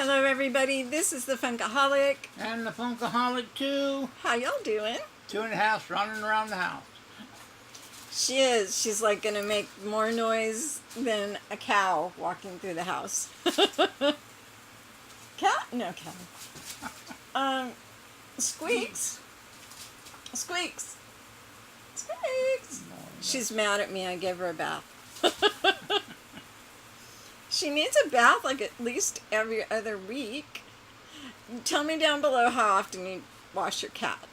Hello everybody, this is the Funkaholic. And the Funkaholic too. How y'all doing? Two in the house, running around the house. She is. She's like going to make more noise than a cow walking through the house. Cat? No cow. Squeaks. Squeaks. Squeaks. She's mad at me. I gave her a bath. She needs a bath like at least every other week. Tell me down below how often you wash your cat.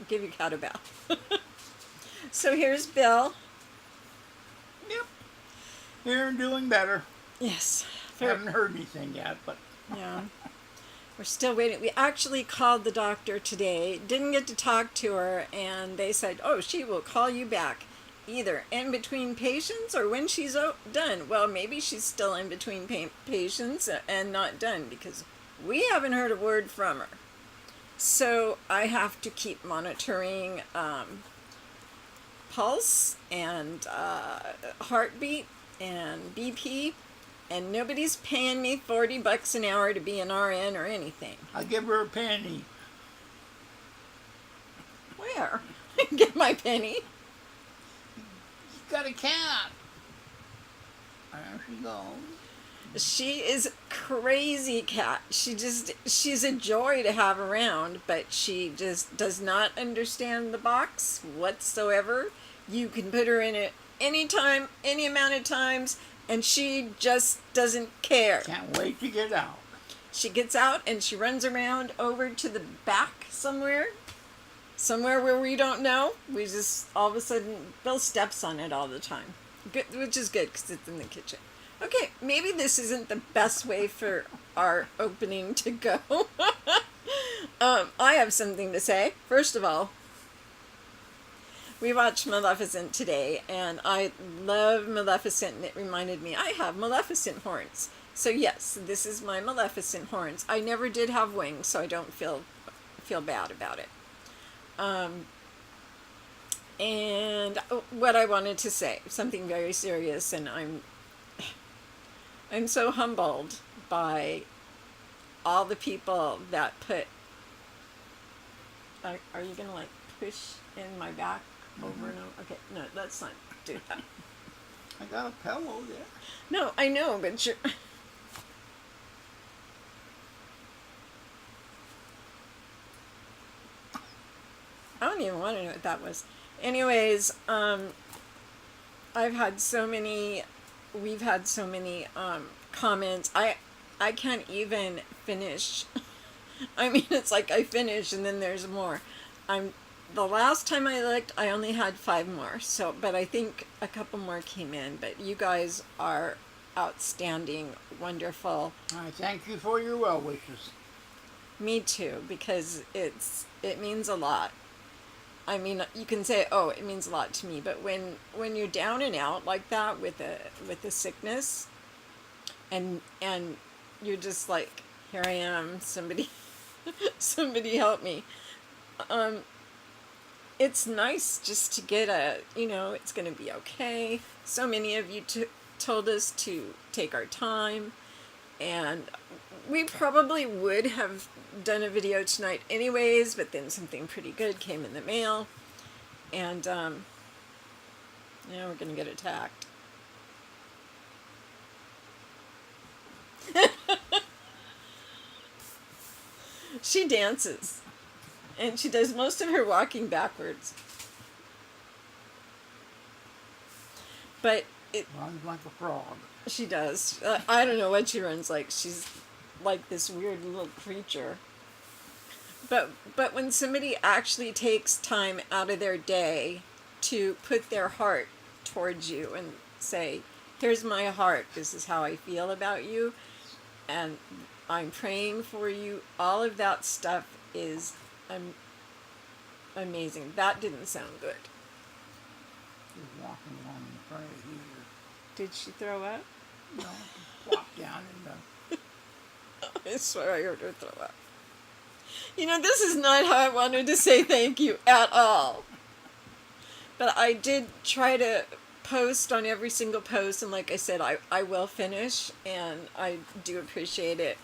Give your cat a bath. So here's Bill. Yep. Here and doing better. Yes. Haven't heard anything yet, but... Yeah. We're still waiting. We actually called the doctor today. Didn't get to talk to her, and they said, oh, she will call you back. Either in between patients or when she's done. Well, maybe she's still in between patients and not done because we haven't heard a word from her. So I have to keep monitoring pulse and heartbeat and BP, and nobody's paying me $40 an hour to be an RN or anything. I'll give her a penny. Where? Get my penny. Got a cat. There she goes. She is crazy cat. She's a joy to have around, but she just does not understand the box whatsoever. You can put her in it anytime, any amount of times, and she just doesn't care. Can't wait to get out. She gets out and she runs around over to the back somewhere where we don't know. We just, all of a sudden, Bill steps on it all the time. Good, which is good because it's in the kitchen. Okay, maybe this isn't the best way for our opening to go. I have something to say. First of all, we watched Maleficent today, and I love Maleficent, and it reminded me, I have Maleficent horns. So yes, this is my Maleficent horns. I never did have wings, so I don't feel bad about it. And what I wanted to say, something very serious, and I'm so humbled by all the people that put, are you going to like push in my back over and over? Okay, no, let's not do that. I got a pillow there. No, I know, but you're... I don't even want to know what that was. Anyways, we've had so many comments. I can't even finish. I mean, it's like I finish and then there's more. The last time I looked, I only had 5 more. So, but I think a couple more came in. But you guys are outstanding, wonderful. I thank you for your well wishes. Me too, because it means a lot. I mean, you can say, oh, it means a lot to me, but when you're down and out like that with a sickness, and you're just like, here I am, somebody help me. It's nice just to get it's going to be okay. So many of you told us to take our time, and we probably would have done a video tonight anyways, but then something pretty good came in the mail, and now we're gonna get attacked. She dances, and she does most of her walking backwards, but it runs like a frog. She does. I don't know what she runs like. She's like this weird little creature. But when somebody actually takes time out of their day to put their heart towards you and say, here's my heart, this is how I feel about you, and I'm praying for you, all of that stuff is amazing. That didn't sound good. She's walking along in front of here. Did she throw up? No, walk down in the... I swear I heard her throw up. You know, this is not how I wanted to say thank you at all. But I did try to post on every single post, and like I said, I will finish, and I do appreciate it.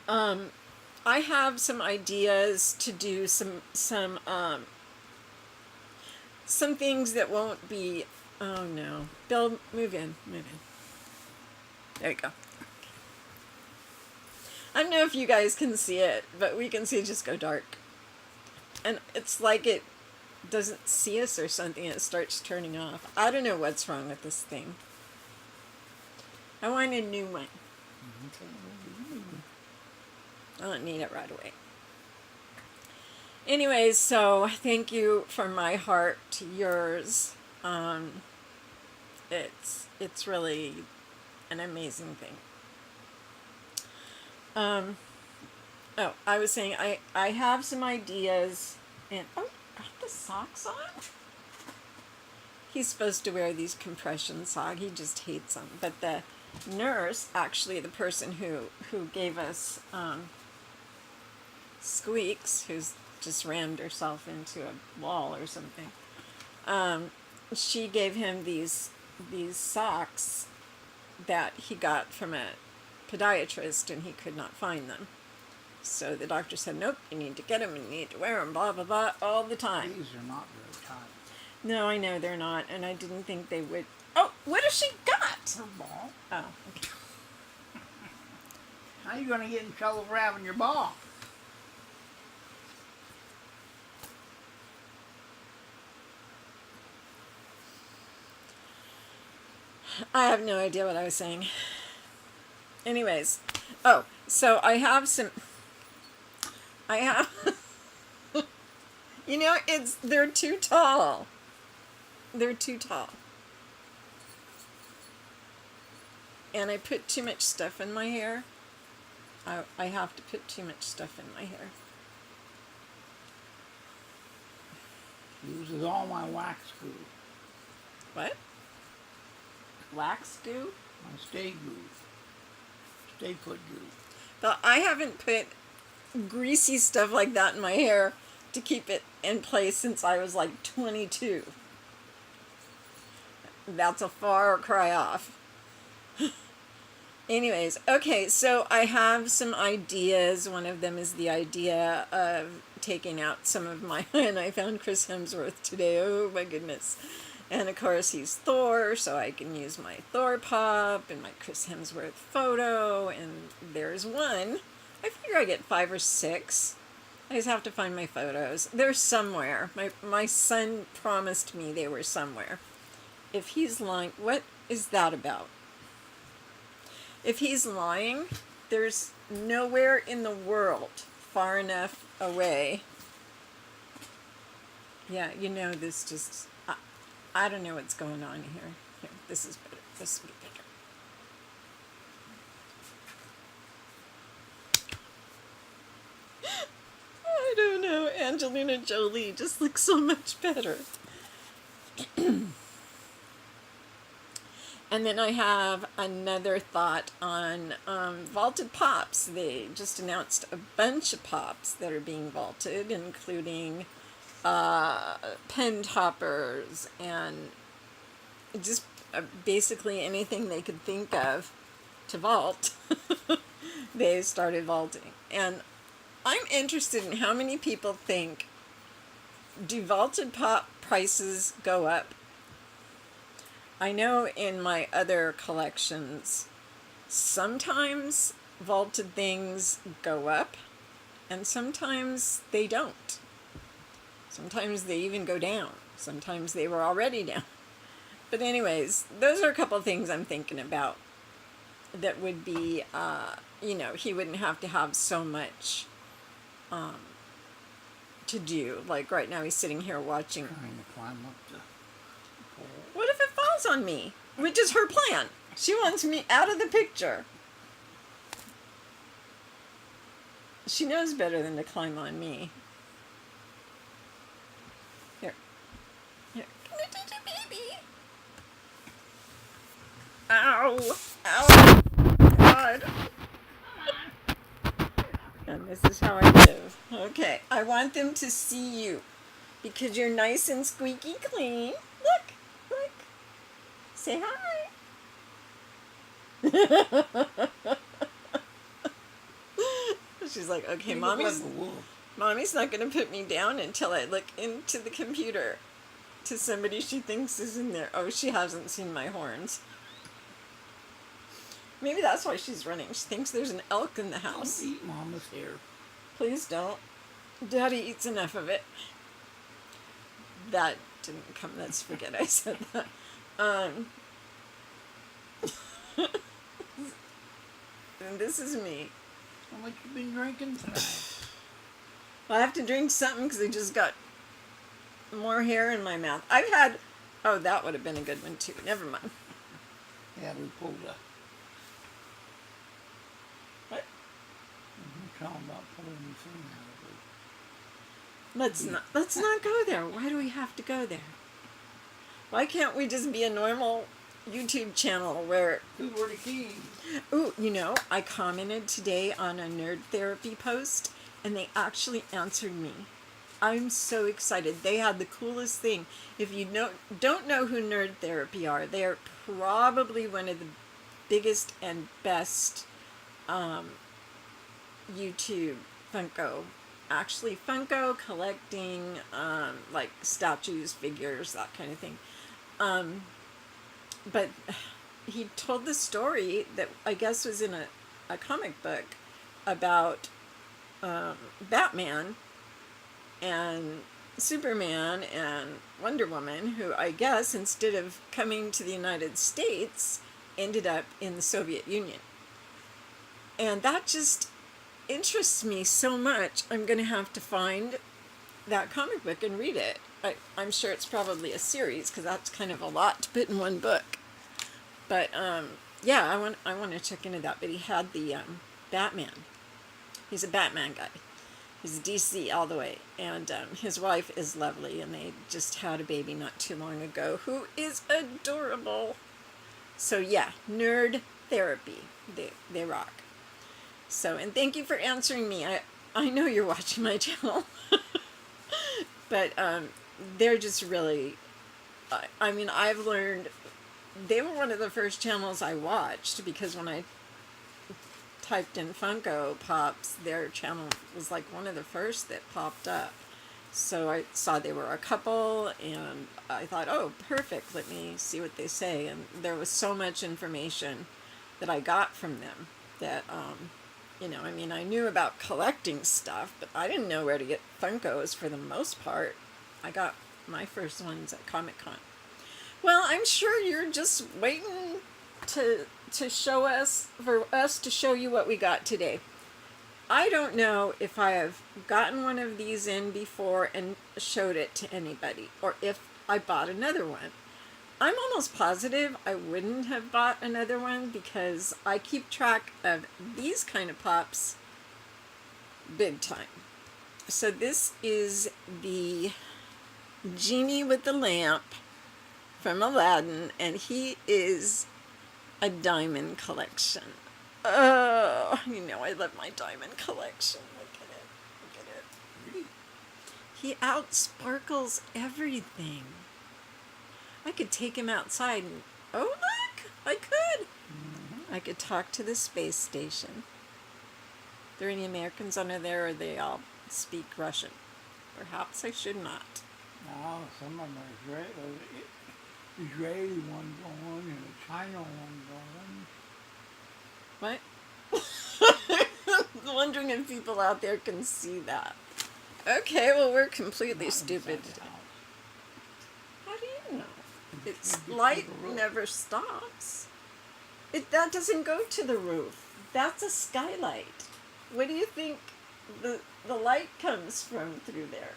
I have some ideas to do some things that won't be. Oh no, Bill, move in. There you go. I don't know if you guys can see it, but we can see it just go dark, and it's like it doesn't see us or something. It starts turning off. I don't know what's wrong with this thing. I want a new one. I don't need it right away. Anyways, so thank you from my heart to yours. It's really an amazing thing. Oh, I was saying I have some ideas, and got the socks on? He's supposed to wear these compression socks. He just hates them. But the nurse, actually the person who gave us Squeaks, who's just rammed herself into a wall or something, she gave him these socks that he got from a podiatrist, and he could not find them. So the doctor said, nope, you need to get them, and you need to wear them, blah, blah, blah, all the time. These are not very tight. No, I know they're not, and I didn't think they would. Oh, what has she got? Her ball. Oh, okay. How are you going to get in trouble for having your ball? I have no idea what I was saying. Anyways, oh, so I have, you know, they're too tall. They're too tall. And I put too much stuff in my hair. I have to put too much stuff in my hair. Uses all my wax glue. What? Wax goo? My stay glue. Stay put glue. But I haven't put greasy stuff like that in my hair to keep it in place since I was like 22. That's a far cry off. Anyways, okay, so I have some ideas. One of them is the idea of taking out some of my, and I found Chris Hemsworth today, oh my goodness. And of course he's Thor, so I can use my Thor pop and my Chris Hemsworth photo, and there's one. I figure I get 5 or 6. I just have to find my photos. They're somewhere. My son promised me they were somewhere. If he's lying, what is that about? If he's lying, there's nowhere in the world far enough away. Yeah, you know, this just, I don't know what's going on here. Here, this is better. This will be better. I don't know. Angelina Jolie just looks so much better. And then I have another thought on vaulted pops. They just announced a bunch of pops that are being vaulted, including pen toppers and just basically anything they could think of to vault. They started vaulting. And I'm interested in how many people think, do vaulted pop prices go up? I know in my other collections, sometimes vaulted things go up, and sometimes they don't. Sometimes they even go down. Sometimes they were already down. But anyways, those are a couple of things I'm thinking about that would be, you know, he wouldn't have to have so much to do. Like right now he's sitting here watching. Trying to climb up the pole. What if it falls on me? Which is her plan. She wants me out of the picture. She knows better than to climb on me. Here. Here. Can I touch a baby? Ow. Ow. God. And this is how I live. Okay. I want them to see you because you're nice and squeaky clean. Look. Say hi. She's like, okay, You look mommy's like a wolf. mommy's not going to put me down until I look into the computer to somebody she thinks is in there. Oh, she hasn't seen my horns. Maybe that's why she's running. She thinks there's an elk in the house. Don't eat Mama's hair. Please don't. Daddy eats enough of it. That didn't come. Let's forget I said that. And this is me. How much you been drinking tonight? Well, I have to drink something because I just got more hair in my mouth. I've had... Oh, that would have been a good one, too. Never mind. Yeah, we pulled a... What? We're talking about pulling the thing out of it. Let's not go there. Why do we have to go there? Why can't we just be a normal YouTube channel where... Terra King. Ooh, you know, I commented today on a nerd therapy post, and they actually answered me. I'm so excited. They had the coolest thing. If you don't know who Nerd Therapy are, they are probably one of the biggest and best YouTube Funko. Actually, Funko collecting, like statues, figures, that kind of thing. But he told the story that I guess was in a comic book about Batman and Superman and Wonder Woman, who I guess instead of coming to the United States ended up in the Soviet Union. And that just interests me so much. I'm going to have to find that comic book and read it. I'm sure it's probably a series because that's kind of a lot to put in one book. But yeah, I want to check into that. But he had the Batman. He's a Batman guy. He's DC all the way. And his wife is lovely, and they just had a baby not too long ago who is adorable. So yeah, Nerd Therapy. They rock. So, and thank you for answering me. I know you're watching my channel. But they're just really, I mean, I've learned, they were one of the first channels I watched because when I typed in Funko Pops, their channel was like one of the first that popped up. So I saw they were a couple and I thought, oh, perfect, let me see what they say. And there was so much information that I got from them that, you know, I mean, I knew about collecting stuff, but I didn't know where to get Funkos for the most part. I got my first ones at Comic-Con. Well, I'm sure you're just waiting to show us, for us to show you what we got today. I don't know if I have gotten one of these in before and showed it to anybody, or if I bought another one. I'm almost positive I wouldn't have bought another one because I keep track of these kind of pops big time. So this is the Genie with the Lamp from Aladdin, and he is a diamond collection. Oh, you know I love my diamond collection. Look at it. Look at it. He outsparkles everything. I could take him outside and, oh look, I could. I could talk to the space station. Are there any Americans under there, or they all speak Russian? Perhaps I should not. No, some of them are Israeli one going and a China one going. What? I'm wondering if people out there can see that. Okay, well, we're completely stupid. How do you know? Its light never stops. That doesn't go to the roof. That's a skylight. What do you think the light comes from through there?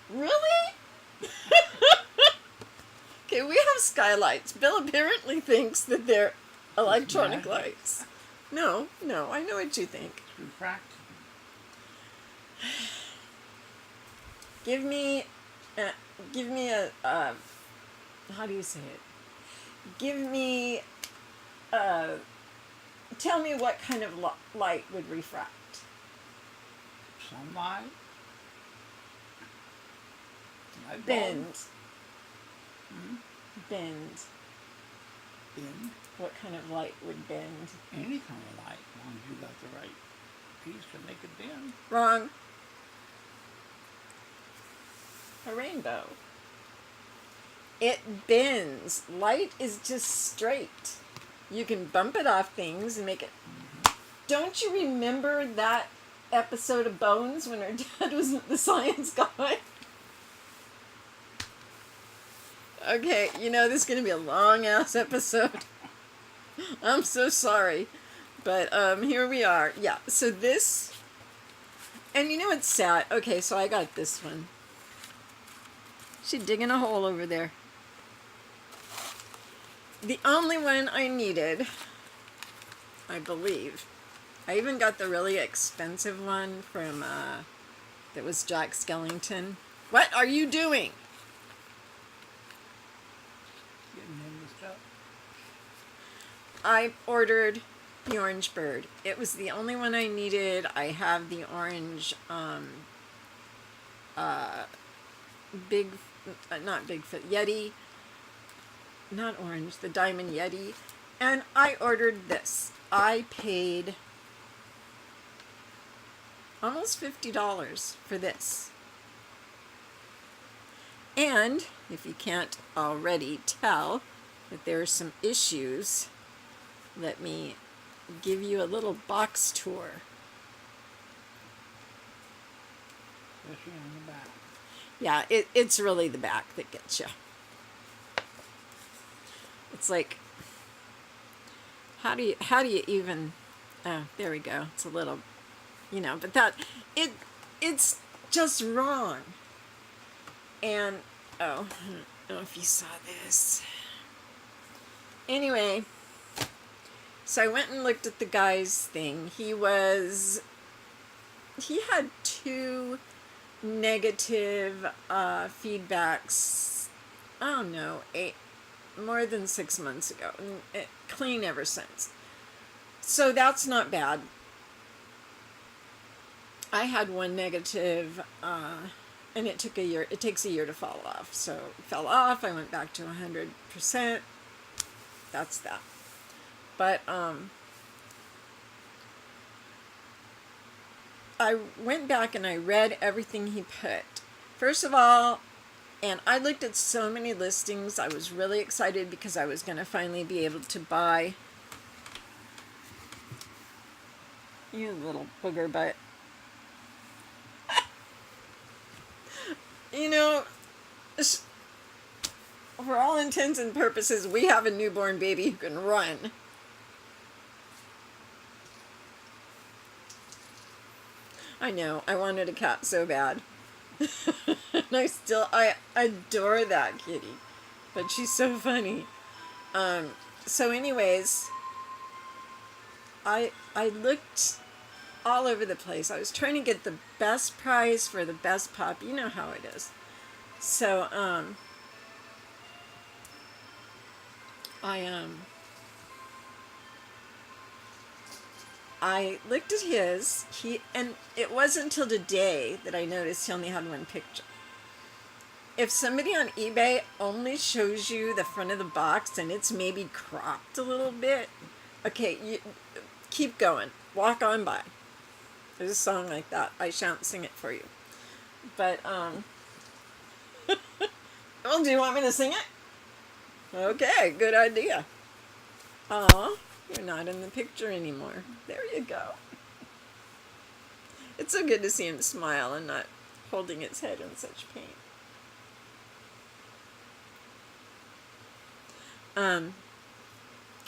Really? Okay, we have skylights. Bill apparently thinks that they're electronic lights. No, I know what you think. It's refracted. Give me a, how do you say it? Tell me what kind of light would refract. Sunlight. Bend. Bend. Bend. What kind of light would bend? Any kind of light, as long as you got the right piece to make it bend. Wrong. A rainbow. It bends. Light is just straight. You can bump it off things and make it. Don't you remember that episode of Bones when her dad was the science guy? Okay, you know, this is going to be a long-ass episode. I'm so sorry. But here we are. Yeah, so this... And you know what's sad? Okay, so I got this one. She's digging a hole over there. The only one I needed, I believe. I even got the really expensive one from, that was Jack Skellington. What are you doing? Getting into stuff. I ordered the orange bird. It was the only one I needed. I have the orange, not Bigfoot, Yeti. Not orange, the diamond Yeti. And I ordered this. I paid almost $50 for this. And, if you can't already tell that there are some issues, let me give you a little box tour. Especially on the back. Yeah, it's really the back that gets you. It's like, how do you even, oh, there we go. It's a little, you know, but it's just wrong. And, oh, I don't know if you saw this. Anyway, so I went and looked at the guy's thing. He had 2 negative feedbacks, I don't know, more than 6 months ago, and clean ever since. So that's not bad. I had 1 negative, and it took a year. It takes a year to fall off. So it fell off. I went back to 100%. That's that. But I went back and I read everything he put. First of all, and I looked at so many listings. I was really excited because I was going to finally be able to buy. You little booger butt. You know, for all intents and purposes, we have a newborn baby who can run. I know, I wanted a cat so bad. And I adore that kitty. But she's so funny. So anyways, I looked all over the place. I was trying to get the best price for the best pup. You know how it is. So, I looked at his, and it wasn't until today that I noticed he only had 1 picture. If somebody on eBay only shows you the front of the box and it's maybe cropped a little bit, okay, you keep going. Walk on by. There's a song like that. I shan't sing it for you. But, well, do you want me to sing it? Okay, good idea. Aw, you're not in the picture anymore. There you go. It's so good to see him smile and not holding his head in such pain.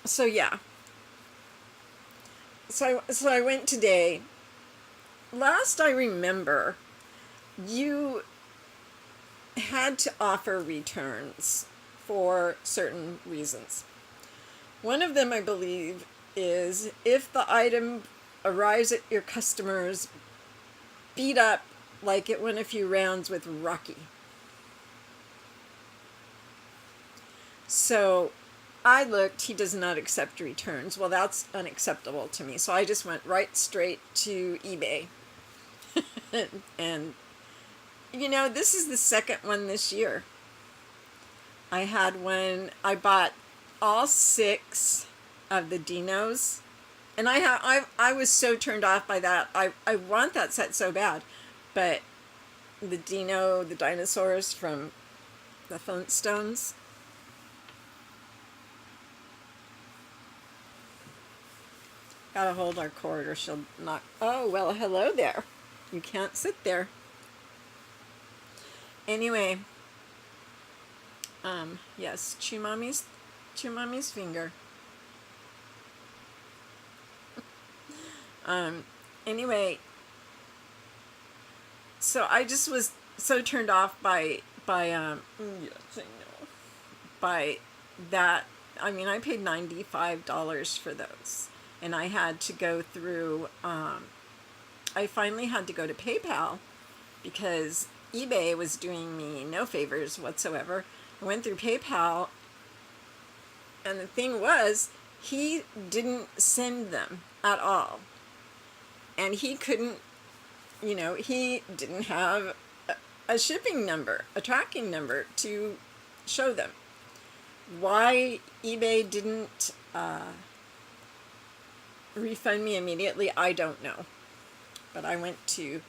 So yeah. So I went today. Last I remember, you had to offer returns for certain reasons. One of them, I believe, is if the item arrives at your customers beat up like it went a few rounds with Rocky. So I looked, he does not accept returns. Well, that's unacceptable to me. So I just went right straight to eBay. And, you know, this is the second one this year. I had one. I bought all 6 of the dinos, and I was so turned off by that. I want that set so bad, but the dinosaurs from the Flintstones. Gotta hold our cord or she'll knock. Oh, well, hello there. You can't sit there. Anyway, yes, chew mommy's finger. Anyway, so I just was so turned off yes, I know, by that. I mean, I paid $95 for those, and I had to go through. I finally had to go to PayPal because eBay was doing me no favors whatsoever. I went through PayPal, and the thing was, he didn't send them at all. And he couldn't, he didn't have a shipping number, a tracking number to show them. Why eBay didn't refund me immediately, I don't know. But I went to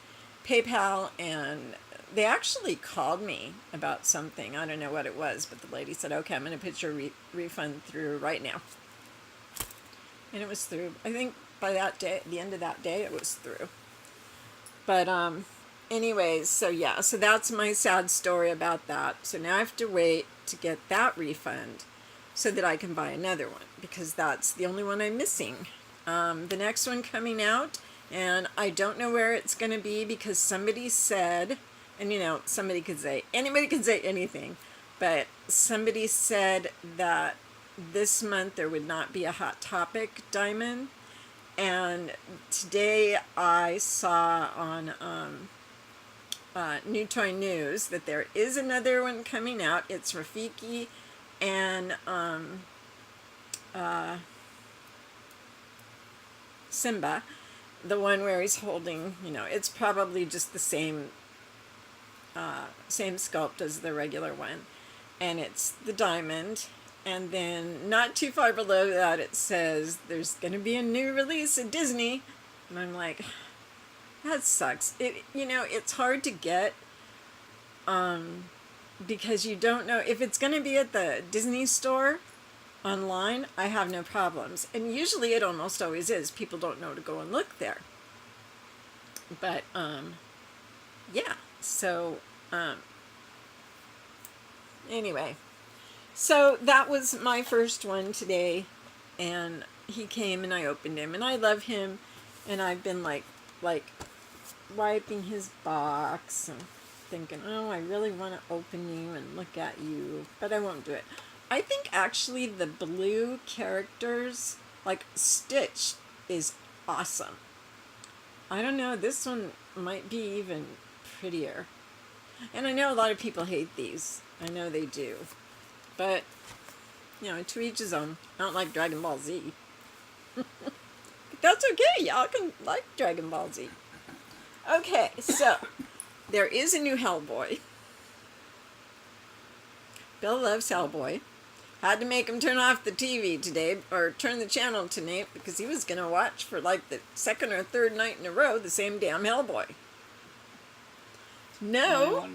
PayPal, and they actually called me about something. I don't know what it was, but the lady said, okay, I'm going to put your refund through right now. And it was through. I think by that day, at the end of that day, it was through. But anyways, so yeah, so that's my sad story about that. So now I have to wait to get that refund so that I can buy another one, because that's the only one I'm missing. The next one coming out, and I don't know where it's going to be, because somebody said, and somebody could say, anybody can say anything, but somebody said that this month there would not be a Hot Topic diamond. And today I saw on New Toy News that there is another one coming out. It's Rafiki and Simba, the one where he's holding, it's probably just the same sculpt as the regular one, and it's the diamond. And then not too far below that it says there's going to be a new release at Disney. And I'm like, that sucks. It's hard to get because you don't know if it's going to be at the Disney store online. I have no problems. And usually it almost always is. People don't know to go and look there. But yeah. So anyway. So that was my first one today, and he came and I opened him, and I love him, and I've been like wiping his box and thinking, oh, I really want to open you and look at you, but I won't do it. I think actually the blue characters, like Stitch, is awesome. I don't know, this one might be even prettier. And I know a lot of people hate these. I know they do. But, to each his own. I don't like Dragon Ball Z. But that's okay. Y'all can like Dragon Ball Z. Okay, so there is a new Hellboy. Bill loves Hellboy. Had to make him turn off the TV today, or turn the channel tonight, because he was going to watch for like the second or third night in a row the same damn Hellboy. No.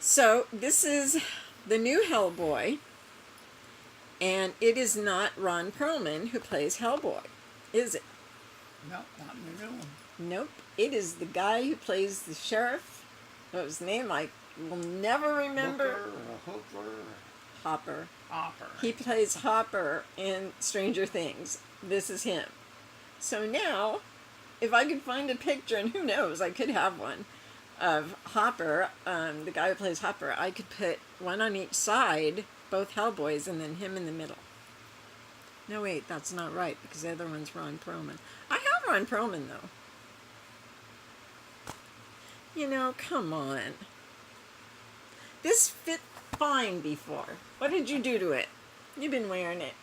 So this is the new Hellboy, and it is not Ron Perlman who plays Hellboy, is it? No, not in the new one. Nope. It is the guy who plays the sheriff. What was his name? I will never remember. Hopper. He plays Hopper in Stranger Things. This is him. So now, if I could find a picture, and who knows, I could have one, of Hopper, the guy who plays Hopper, I could put one on each side, both Hellboys, and then him in the middle. No, wait, that's not right, because the other one's Ron Perlman. I have Ron Perlman, though. Come on. This fit fine before. What did you do to it? You've been wearing it.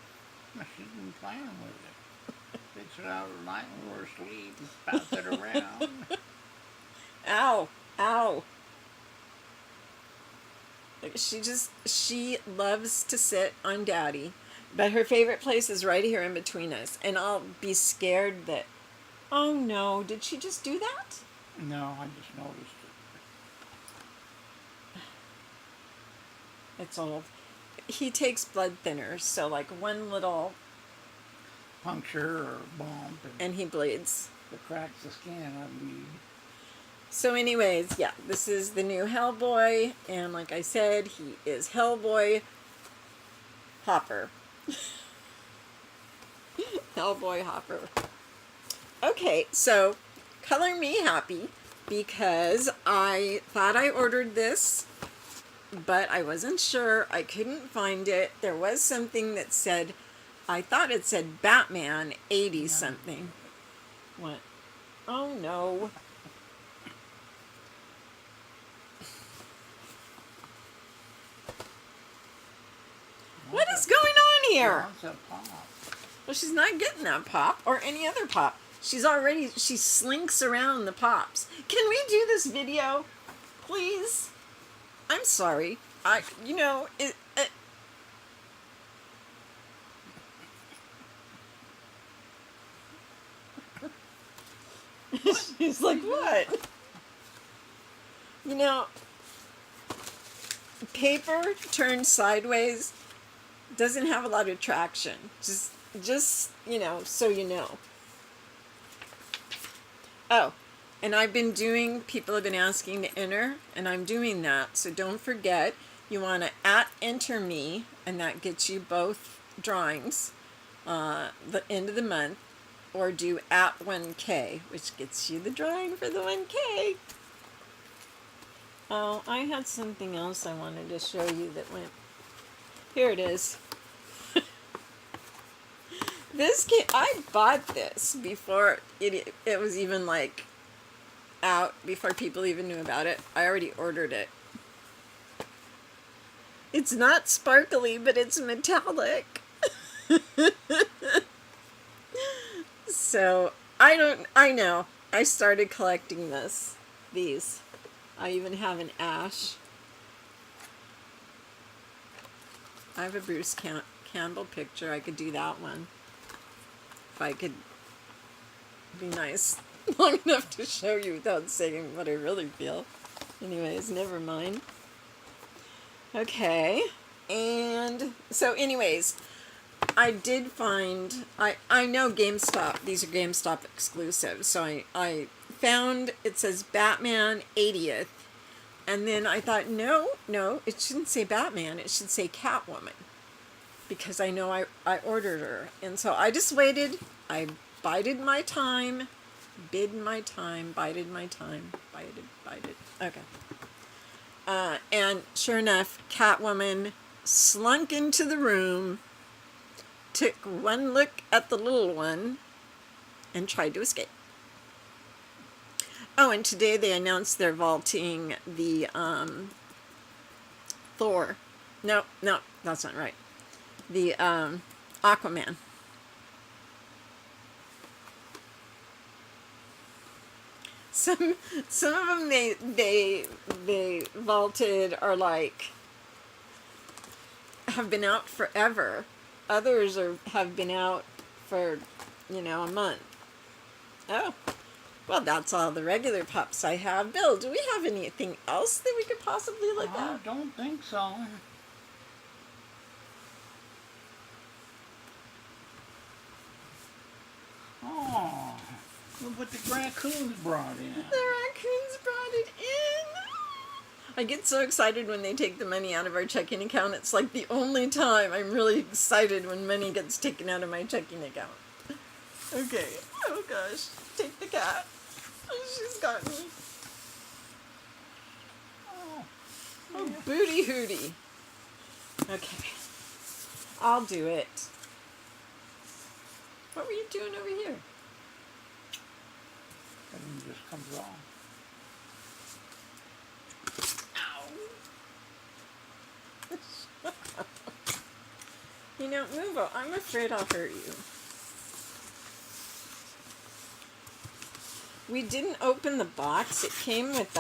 She's been playing with it. Fix it out at night when we're asleep and bounce it around. Ow. Ow. She loves to sit on Daddy, but her favorite place is right here in between us, and I'll be scared that, oh no, did she just do that? No, I just noticed It's old. He takes blood thinners, so like one little, it. Puncture or bump, and he bleeds. if it cracks the skin, I bleed. So anyways, yeah, this is the new Hellboy, and like I said, he is Hellboy Hopper. Hellboy Hopper. Okay, so color me happy, because I thought I ordered this, but I wasn't sure. I couldn't find it. There was something that said, I thought it said Batman 80 something. What? Oh no. What is going on here? Wants a pop. Well, she's not getting that pop or any other pop. She slinks around the pops. Can we do this video? Please? I'm sorry. She's like, what? You know, paper turned sideways doesn't have a lot of traction. Just, so you know. Oh, and I've been doing, people have been asking to enter, and I'm doing that. So don't forget, you want to @enter me, and that gets you both drawings the end of the month, or do @1K, which gets you the drawing for the 1K. Oh, I had something else I wanted to show you that went. Here it is. I bought this before it was even like out, before people even knew about it. I already ordered it. It's not sparkly, but it's metallic. So I know. I started collecting these. I even have an Ash. I have a Bruce Campbell picture. I could do that one. If I could be nice long enough to show you without saying what I really feel. Anyways, never mind. Okay. And so anyways, I did find, I know GameStop, these are GameStop exclusives, so I found, it says Batman 80th, and then I thought, no, it shouldn't say Batman, it should say Catwoman, because I know I ordered her, and so I just waited, I bided my time, bided my time, okay. And sure enough, Catwoman slunk into the room, took one look at the little one, and tried to escape. Oh, and today they announced they're vaulting the Thor. No, that's not right. The Aquaman. Some of them they vaulted are like have been out forever. Others have been out for, a month. Oh, well, that's all the regular pups I have. Bill, do we have anything else that we could possibly look at? I don't think so. Oh, look what the raccoons brought in. The raccoons brought it in. I get so excited when they take the money out of our checking account. It's like the only time I'm really excited when money gets taken out of my checking account. Okay. Oh gosh. Take the cat. She's got me. Oh, booty hootie. Okay. I'll do it. What were you doing over here? Everything just comes off. Move on. I'm afraid I'll hurt you. We didn't open the box. It came with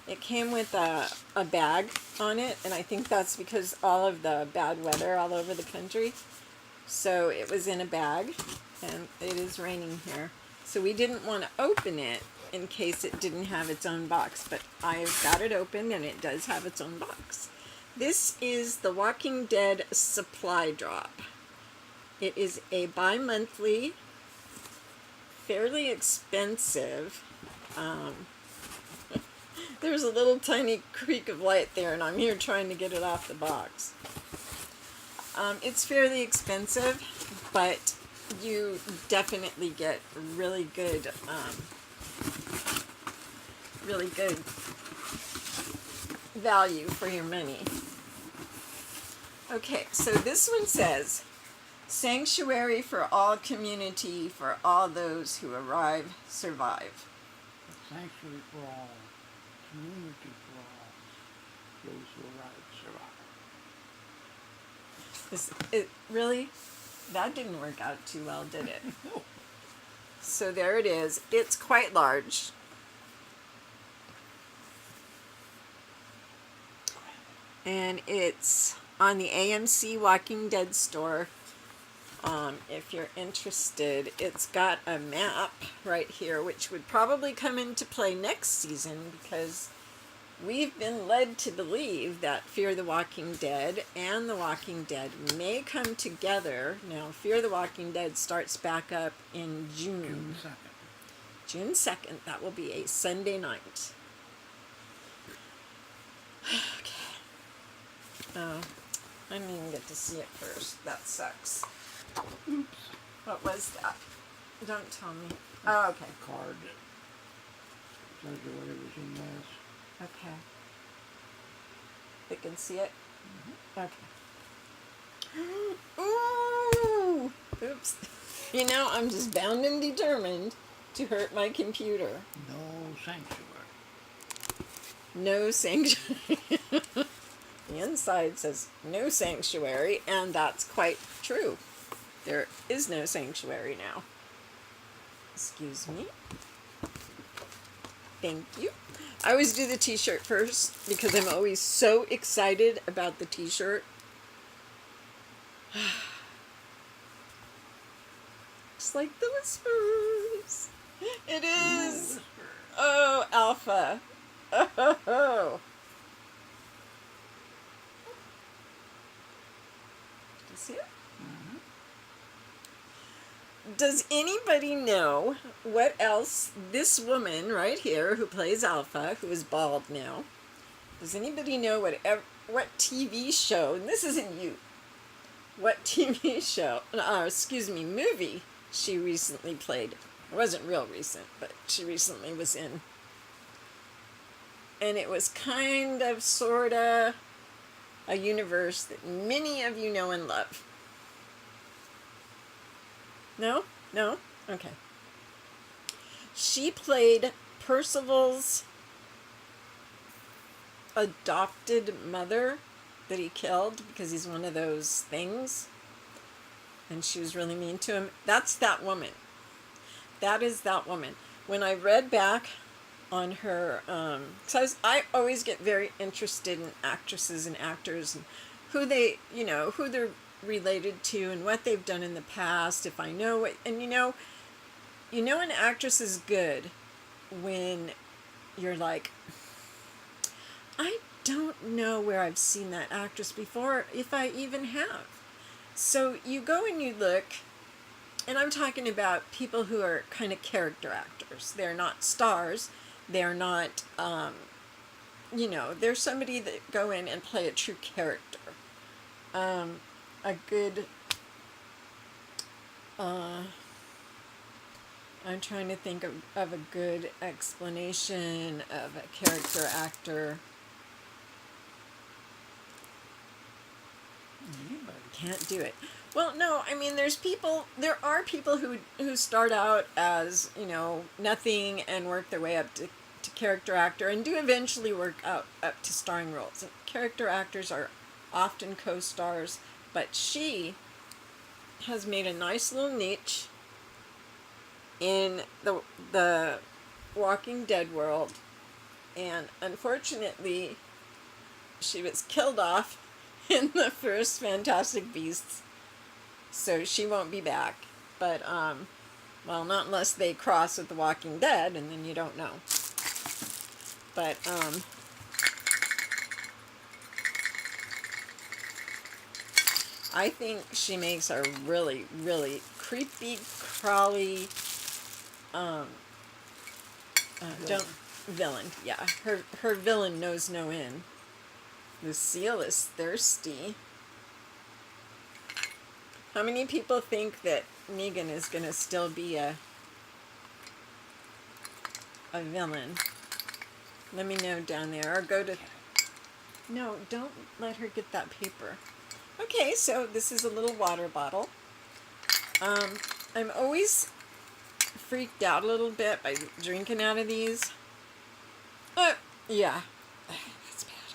It came with a bag on it, and I think that's because all of the bad weather all over the country. So it was in a bag, and it is raining here. So we didn't want to open it in case it didn't have its own box, but I've got it open and it does have its own box. This is the Walking Dead supply drop. It is a bi-monthly, fairly expensive. There's a little tiny creak of light there, and I'm here trying to get it off the box. It's fairly expensive, but you definitely get really good value for your money. Okay, so this one says, sanctuary for all community, for all those who arrive, survive. Sanctuary for all, community for all, those who arrive, survive. Is it really? That didn't work out too well, did it? No. So there it is. It's quite large. And it's on the AMC Walking Dead store. If you're interested, it's got a map right here, which would probably come into play next season because we've been led to believe that Fear the Walking Dead and The Walking Dead may come together. Now, Fear the Walking Dead starts back up in June. June 2nd. That will be a Sunday night. Okay. Oh, I didn't even get to see it first. That sucks. Oops. What was that? Don't tell me. Oh, okay. Card that tells you whatever's in this. Okay. You can see it? Mm-hmm. Okay. Ooh! Oops. You know, I'm just bound and determined to hurt my computer. No sanctuary. No sanctuary. The inside says no sanctuary, and that's quite true. There is no sanctuary now. Excuse me. Thank you. I always do the t-shirt first because I'm always so excited about the t-shirt. Just like the whispers. It is. Oh, Alpha. Oh. Did you see it? Does anybody know what else this woman right here who plays Alpha, who is bald now, does anybody know what TV show, and this isn't you, what TV show, movie she recently played? It wasn't real recent, but she recently was in. And it was kind of, sort of, a universe that many of you know and love. No? No? Okay. She played Percival's adopted mother that he killed because he's one of those things. And she was really mean to him. That's that woman. That is that woman. When I read back on her, because I always get very interested in actresses and actors and who they, who they're related to and what they've done in the past, if I know it. And you know an actress is good when you're like, I don't know where I've seen that actress before, if I even have. So you go and you look, and I'm talking about people who are kind of character actors. They're not stars. They're not, they're somebody that go in and play a true character. A good, I'm trying to think of a good explanation of a character actor. Anybody. Can't do it. Well, no, I mean, there are people who start out as, nothing and work their way up to character actor and do eventually work up to starring roles. And character actors are often co-stars. But she has made a nice little niche in the Walking Dead world. And unfortunately, she was killed off in the first Fantastic Beasts, so she won't be back. But, well, not unless they cross with The Walking Dead, and then you don't know. But, I think she makes a really, really creepy, crawly, don't villain. Yeah, her villain knows no end. The seal is thirsty. How many people think that Negan is gonna still be a villain? Let me know down there, or go to. No, don't let her get that paper. Okay, so this is a little water bottle. I'm always freaked out a little bit by drinking out of these. Yeah, that's bad.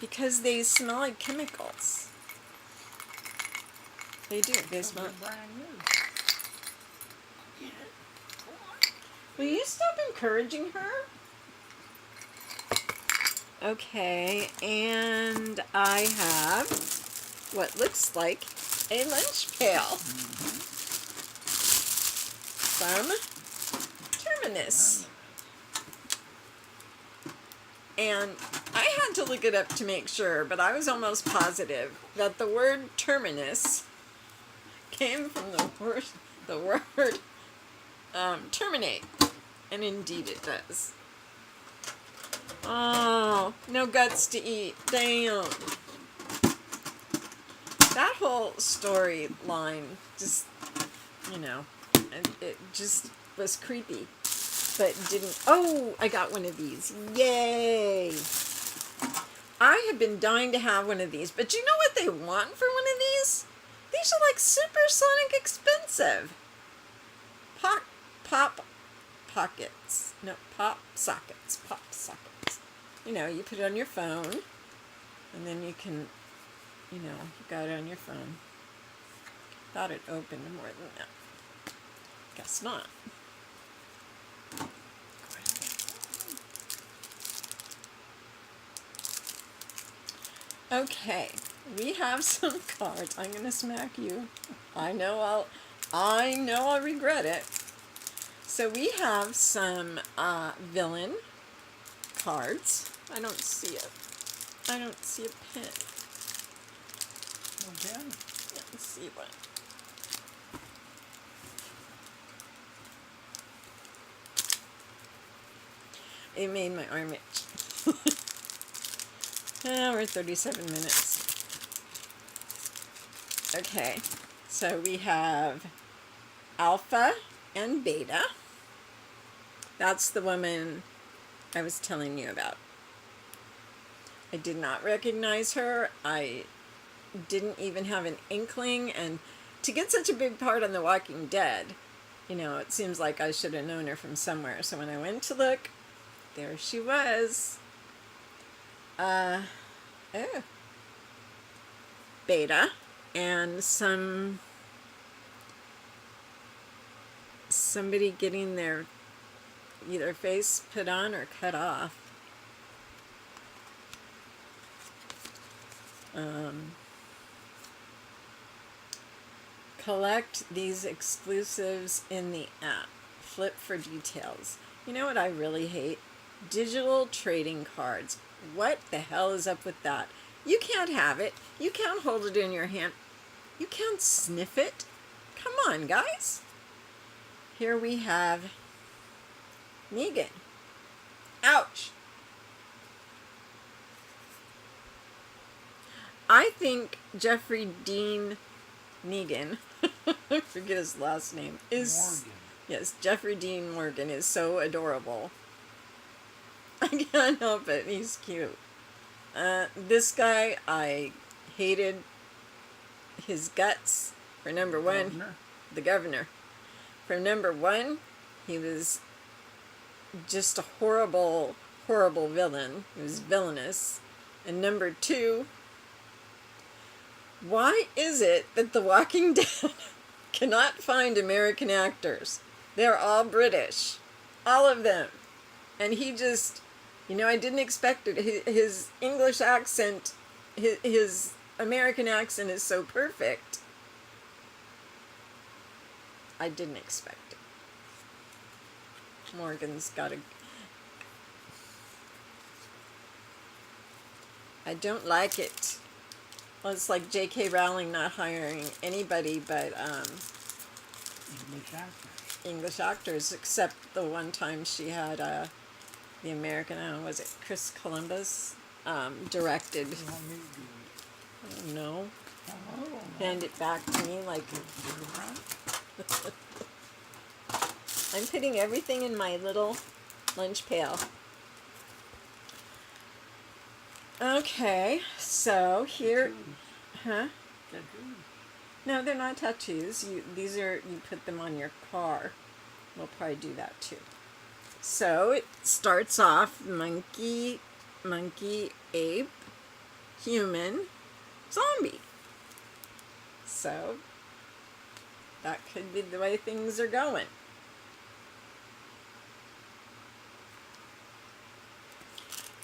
Because they smell like chemicals. They do. They smell. Brand new. Will you stop encouraging her? Okay, and I have what looks like a lunch pail from Terminus. And I had to look it up to make sure, but I was almost positive that the word terminus came from the word terminate, and indeed it does. Oh, no guts to eat. Damn. That whole storyline just, it just was creepy. But didn't. Oh, I got one of these. Yay! I have been dying to have one of these. But you know what they want for one of these? These are like supersonic expensive. Pop pockets. No, pop sockets. Pop sockets. You put it on your phone. And then you can, you got it on your phone. Thought it opened more than that. Guess not. Okay, we have some cards. I'm gonna smack you. I know I'll regret it. So we have some villain cards. I don't see a pen. No pen? Yeah, let's see what. It made my arm itch. We're 37 minutes. Okay, so we have Alpha and Beta. That's the woman I was telling you about. I did not recognize her. I didn't even have an inkling. And to get such a big part on The Walking Dead, it seems like I should have known her from somewhere. So when I went to look, there she was. Beta, and somebody getting their either face put on or cut off. Collect these exclusives in the app. Flip for details. You know what I really hate? Digital trading cards. What the hell is up with that? You can't have it. You can't hold it in your hand. You can't sniff it. Come on, guys. Here we have Negan. Ouch. I think Jeffrey Dean Negan, I forget his last name, is... Morgan. Yes, Jeffrey Dean Morgan is so adorable. I can't help it. He's cute. This guy, I hated his guts. For number one, the governor. For number one, he was just a horrible, horrible villain. He was villainous. And number two, why is it that The Walking Dead cannot find American actors? They're all British. All of them. And he just You know, I didn't expect it. His English accent, his American accent is so perfect. I didn't expect it. Morgan's got a... I don't like it. Well, it's like J.K. Rowling not hiring anybody but English actors. English actors, except the one time she had the American, I don't know, was it Chris Columbus, directed. You want me to do it? I don't know. Hello. Hand it back to me like... I'm putting everything in my little lunch pail. Okay, so here... Huh? Tattoos. No, they're not tattoos. These are, you put them on your car. We'll probably do that too. So it starts off monkey, ape, human, zombie. So that could be the way things are going.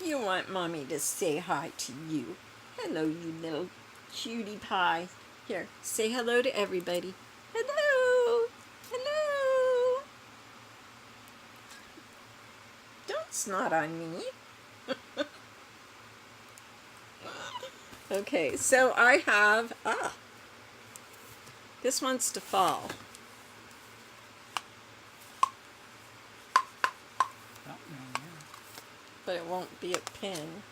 You want Mommy to say hi to you. Hello, you little cutie pie. Here, say hello to everybody. Hello! Hello! Don't snot on me. Okay, so I have... this wants to fall. Something in there. But it won't be a pin.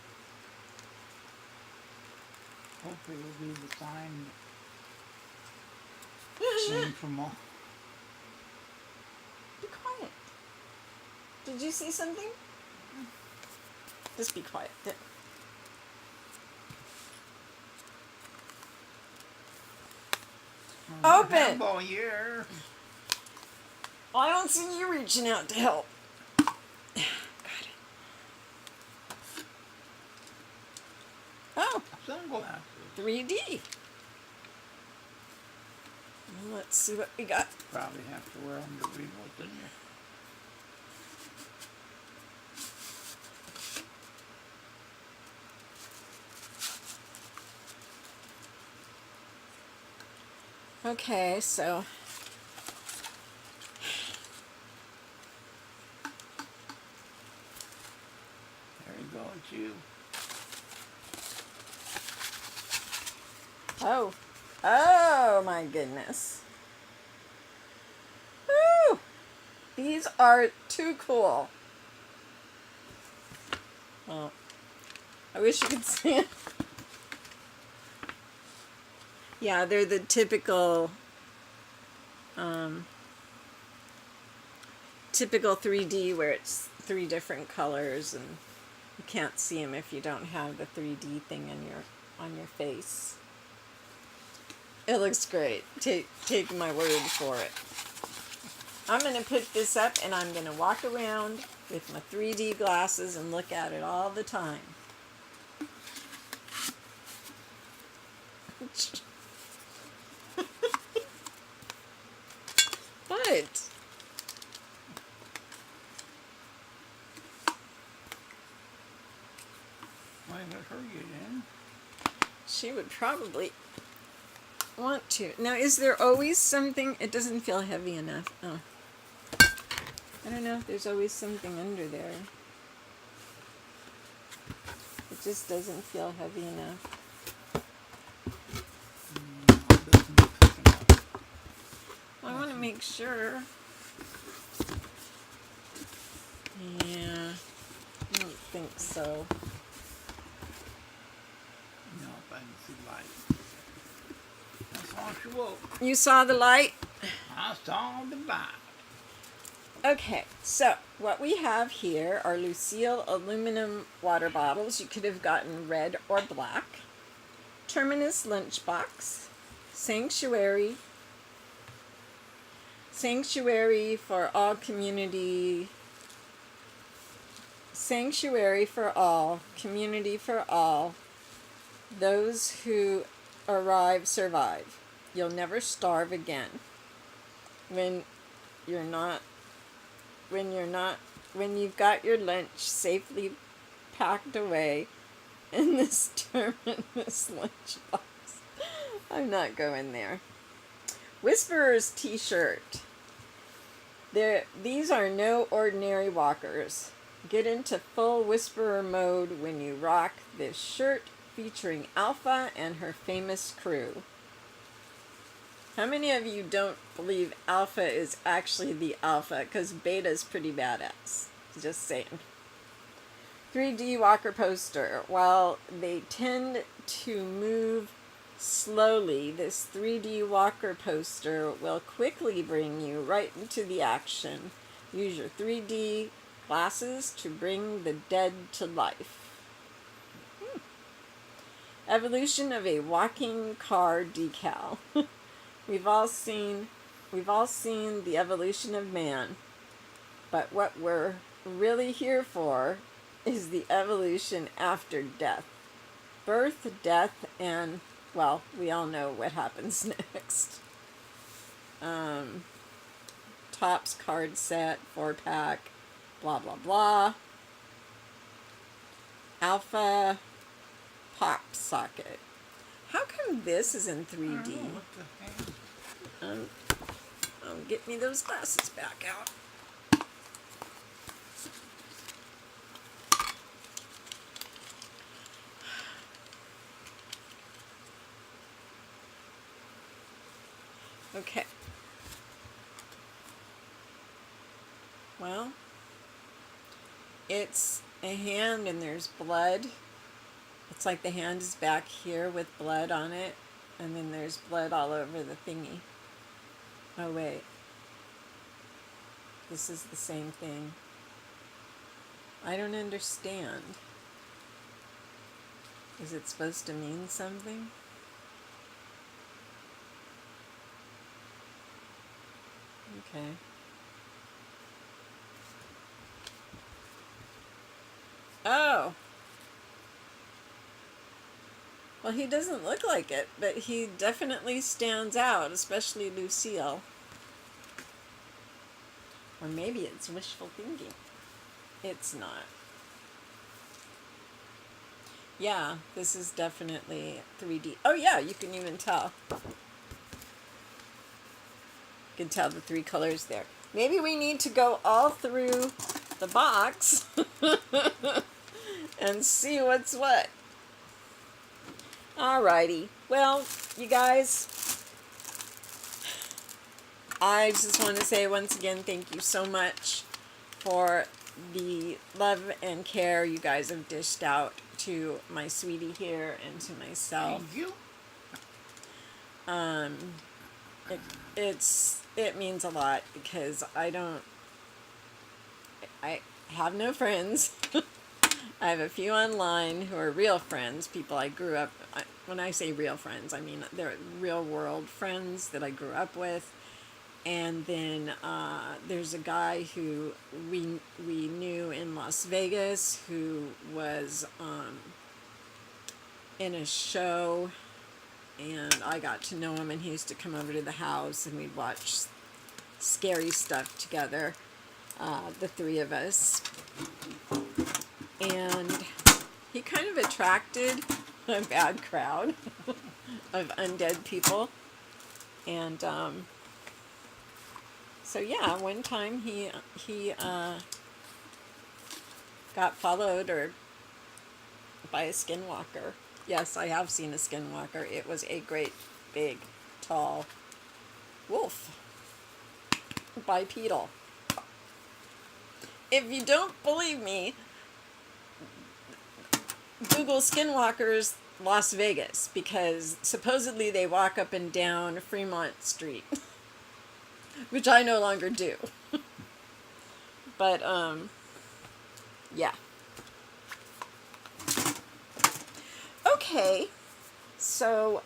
Hopefully it'll be the same from all. Be quiet. Did you see something? Just be quiet. There. Open! Handball here. Well, I don't see you reaching out to help. Got it. Oh, Sunglasses. 3D. Let's see what we got. Probably have to wear them to read what's in there. Okay, so There you go, it's you. oh my goodness. Woo! These are too cool. Well, I wish you could see it. Yeah, they're the typical, typical 3D where it's 3 different colors, and you can't see them if you don't have the 3D thing on your face. It looks great. Take my word for it. I'm gonna put this up and I'm gonna walk around with my 3D glasses and look at it all the time. What? Why let her get in? She would probably want to. Now, is there always something? It doesn't feel heavy enough. Oh. I don't know if there's always something under there. It just doesn't feel heavy enough. It doesn't look thick enough. I want to make sure. Yeah, I don't think so. No, if I can see light. That's all she woke. You saw the light? I saw the light. Okay, so what we have here are Lucille aluminum water bottles. You could have gotten red or black. Terminus lunchbox. Sanctuary for all community. Sanctuary for all, community for all. Those who arrive survive. You'll never starve again. When you've got your lunch safely packed away in this terminus lunchbox. I'm not going there. Whisperer's t-shirt. These are no ordinary walkers. Get into full Whisperer mode when you rock this shirt featuring Alpha and her famous crew. How many of you don't believe Alpha is actually the Alpha? Because Beta's pretty badass. Just saying. 3D walker poster. While they tend to move slowly, this 3D walker poster will quickly bring you right into the action. Use your 3D glasses to bring the dead to life. Evolution of a walking car decal. We've all seen the evolution of man, but what we're really here for is the evolution after death. Birth, death, and, well, we all know what happens next. Topps card set, 4-pack, blah, blah, blah. Alpha pop socket. How come this is in 3D? Get me those glasses back out. Okay. Well, it's a hand and there's blood. It's like the hand is back here with blood on it, and then there's blood all over the thingy. Oh, wait. This is the same thing. I don't understand. Is it supposed to mean something? Okay. Oh. Well, he doesn't look like it, but he definitely stands out, especially Lucille. Or maybe it's wishful thinking. It's not. Yeah, this is definitely 3D. Oh yeah, you can even tell. You can tell the 3 colors there. Maybe we need to go all through the box and see what's what. Alrighty. Well, you guys, I just want to say once again, thank you so much for the love and care you guys have dished out to my sweetie here and to myself. Thank you. It means a lot because I have no friends. I have a few online who are real friends, people I grew up, when I say real friends, I mean they're real world friends that I grew up with. And then there's a guy who we knew in Las Vegas who was in a show, and I got to know him, and he used to come over to the house and we'd watch scary stuff together, the 3 of us. And he kind of attracted a bad crowd of undead people. And so yeah, one time he got followed or by a skinwalker. Yes, I have seen a skinwalker. It was a great, big, tall wolf. Bipedal. If you don't believe me, Google skinwalkers Las Vegas, because supposedly they walk up and down Fremont Street, which I no longer do. But yeah. Okay. So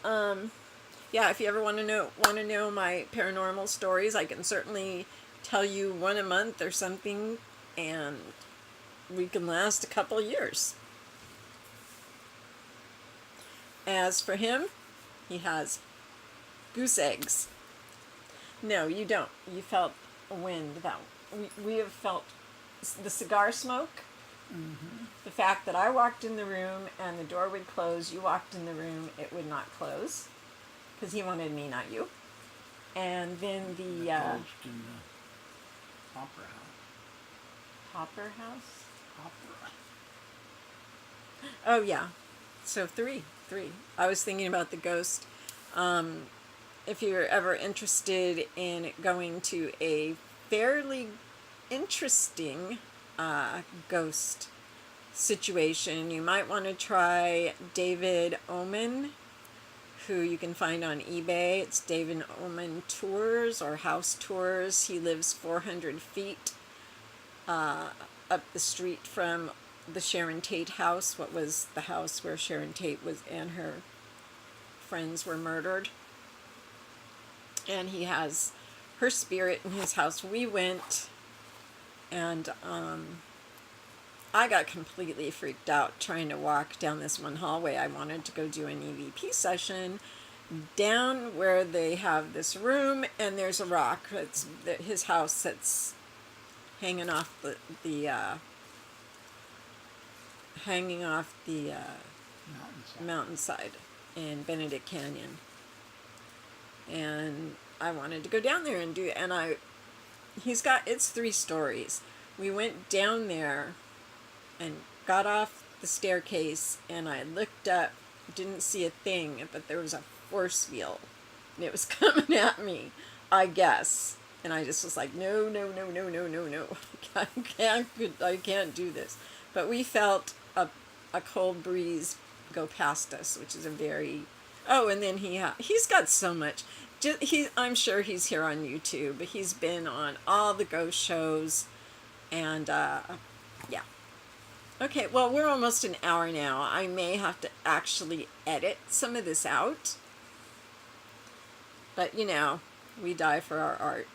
yeah, if you ever want to know my paranormal stories, I can certainly tell you one a month or something, and we can last a couple of years. As for him, he has goose eggs. No, you don't. You felt a wind. We have felt the cigar smoke. Mm-hmm. The fact that I walked in the room and the door would close, you walked in the room, it would not close. Because he wanted me, not you. And then The the ghost in the opera house. Hopper House. Opera. Oh yeah, so three. I was thinking about the ghost. If you're ever interested in going to a fairly interesting ghost situation, you might want to try David Omen, who you can find on eBay. It's David Omen Tours or House Tours. He lives 400 feet up the street from the Sharon Tate house, what was the house where Sharon Tate was and her friends were murdered. And he has her spirit in his house. We went, and I got completely freaked out trying to walk down this one hallway. I wanted to go do an EVP session down where they have this room, and there's a rock. It's his house that's hanging off the mountainside in Benedict Canyon. And I wanted to go down there and it's 3 stories. We went down there and got off the staircase, and I looked up, didn't see a thing, but there was a force field. And it was coming at me, I guess. And I just was like, no. I can't do this. But we felt a cold breeze go past us, which is a very... Oh, and then he's got so much. I'm sure he's here on YouTube. He's been on all the ghost shows. And, yeah. Okay, well, we're almost an hour now. I may have to actually edit some of this out. But, we die for our art.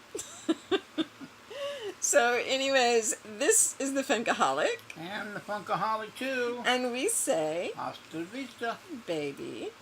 So, anyways, this is the Funkaholic. And the Funkaholic too. And we say... Hasta vista. Baby.